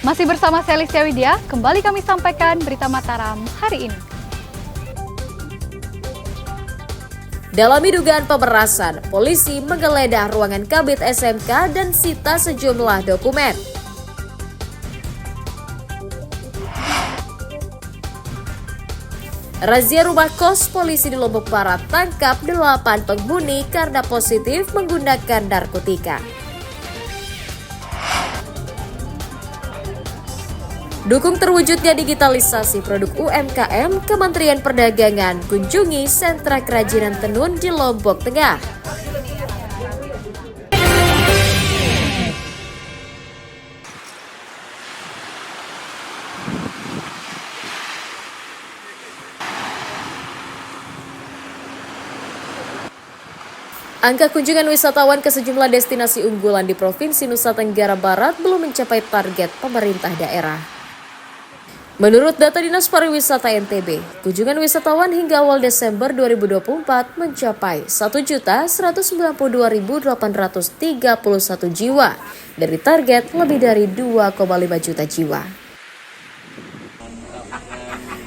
Masih bersama saya Alicia Widya, kembali kami sampaikan berita Mataram hari ini. Dalami dugaan pemerasan, polisi menggeledah ruangan Kabid SMK dan sita sejumlah dokumen. Razia rumah kos, polisi di Lombok Barat tangkap 8 penghuni karena positif menggunakan narkotika. Dukung terwujudnya digitalisasi produk UMKM, Kementerian Perdagangan kunjungi sentra kerajinan tenun di Lombok Tengah. Angka kunjungan wisatawan ke sejumlah destinasi unggulan di Provinsi Nusa Tenggara Barat belum mencapai target pemerintah daerah. Menurut data Dinas Pariwisata NTB, kunjungan wisatawan hingga awal Desember 2024 mencapai 1.192.831 jiwa dari target lebih dari 2,5 juta jiwa.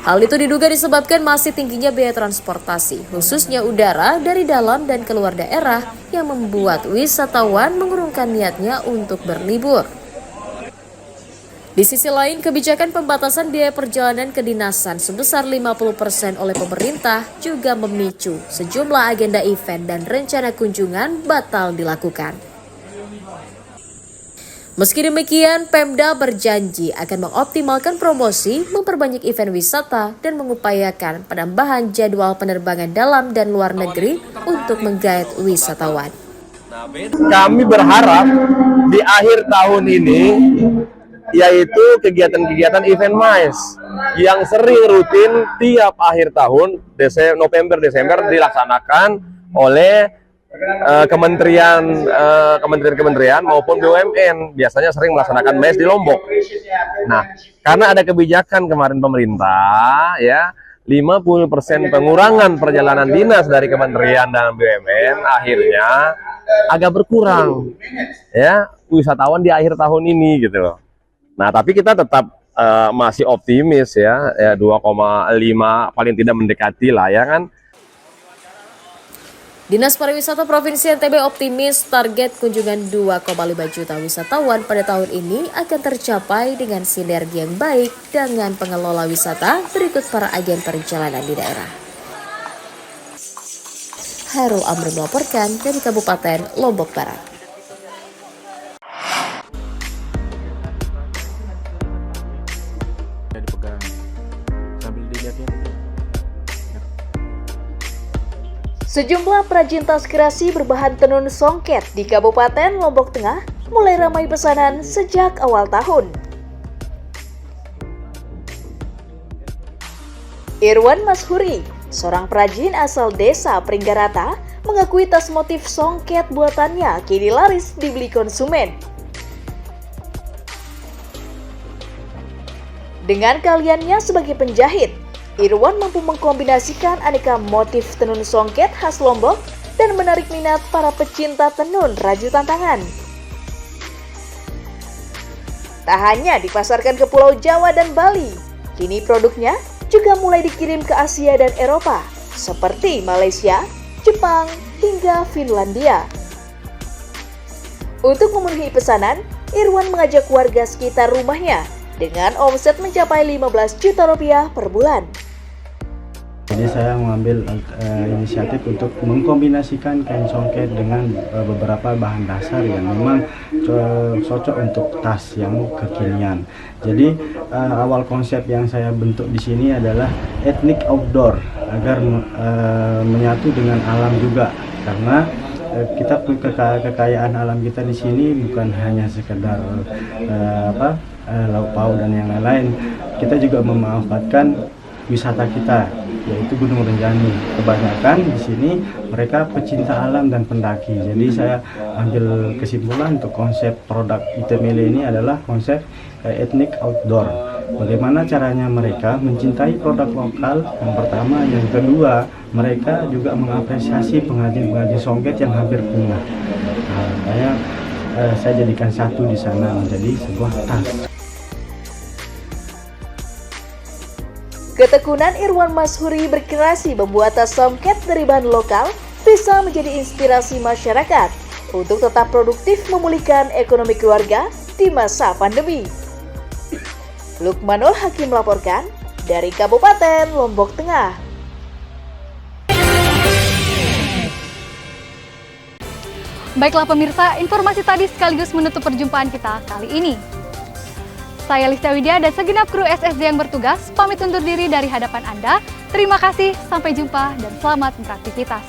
Hal itu diduga disebabkan masih tingginya biaya transportasi, khususnya udara dari dalam dan keluar daerah yang membuat wisatawan mengurungkan niatnya untuk berlibur. Di sisi lain, kebijakan pembatasan biaya perjalanan kedinasan sebesar 50% oleh pemerintah juga memicu sejumlah agenda event dan rencana kunjungan batal dilakukan. Meski demikian, Pemda berjanji akan mengoptimalkan promosi, memperbanyak event wisata, dan mengupayakan penambahan jadwal penerbangan dalam dan luar negeri untuk menggait wisatawan. Kami berharap di akhir tahun ini yaitu kegiatan-kegiatan event MICE yang sering rutin tiap akhir tahun November-Desember dilaksanakan oleh kementerian maupun BUMN biasanya sering melaksanakan MICE di Lombok. Nah, karena ada kebijakan kemarin pemerintah ya 50% pengurangan perjalanan dinas dari kementerian dan BUMN akhirnya agak berkurang ya wisatawan di akhir tahun ini gitu loh. Nah, tapi kita tetap masih optimis ya 2,5 paling tidak mendekati lah ya kan. Dinas Pariwisata Provinsi NTB optimis target kunjungan 2,5 juta wisatawan pada tahun ini akan tercapai dengan sinergi yang baik dengan pengelola wisata berikut para agen perjalanan di daerah. Hairul Amri melaporkan dari Kabupaten Lombok Barat. Sejumlah perajin tas kreasi berbahan tenun songket di Kabupaten Lombok Tengah mulai ramai pesanan sejak awal tahun. Irwan Mashuri, seorang perajin asal desa Pringgarata, mengakui tas motif songket buatannya kini laris dibeli konsumen. Dengan keahliannya sebagai penjahit, Irwan mampu mengkombinasikan aneka motif tenun songket khas Lombok dan menarik minat para pecinta tenun rajutan tangan. Tak hanya dipasarkan ke Pulau Jawa dan Bali, kini produknya juga mulai dikirim ke Asia dan Eropa, seperti Malaysia, Jepang, hingga Finlandia. Untuk memenuhi pesanan, Irwan mengajak warga sekitar rumahnya dengan omset mencapai 15 juta rupiah per bulan. Jadi saya mengambil inisiatif untuk mengkombinasikan kain songket dengan beberapa bahan dasar yang memang cocok untuk tas yang kekinian. Jadi awal konsep yang saya bentuk di sini adalah etnik outdoor agar menyatu dengan alam juga, karena kita kekayaan alam kita di sini bukan hanya sekedar laut pauk dan yang lain-lain. Kita juga memanfaatkan wisata kita, yaitu Gunung Rinjani. Kebanyakan di sini mereka pecinta alam dan pendaki. Jadi saya ambil kesimpulan untuk konsep produk Itemele ini adalah konsep etnik outdoor. Bagaimana caranya mereka mencintai produk lokal? Yang pertama, yang kedua, mereka juga mengapresiasi pengrajin-pengrajin songket yang hampir punah. Saya jadikan satu di sana menjadi sebuah tas. Ketekunan Irwan Mashuri berkreasi membuat tas songket dari bahan lokal bisa menjadi inspirasi masyarakat untuk tetap produktif memulihkan ekonomi keluarga di masa pandemi. Lukmanul Hakim melaporkan dari Kabupaten Lombok Tengah. Baiklah pemirsa, informasi tadi sekaligus menutup perjumpaan kita kali ini. Saya Lista Widya dan segenap kru SSJ yang bertugas pamit undur diri dari hadapan Anda. Terima kasih, sampai jumpa dan selamat beraktivitas.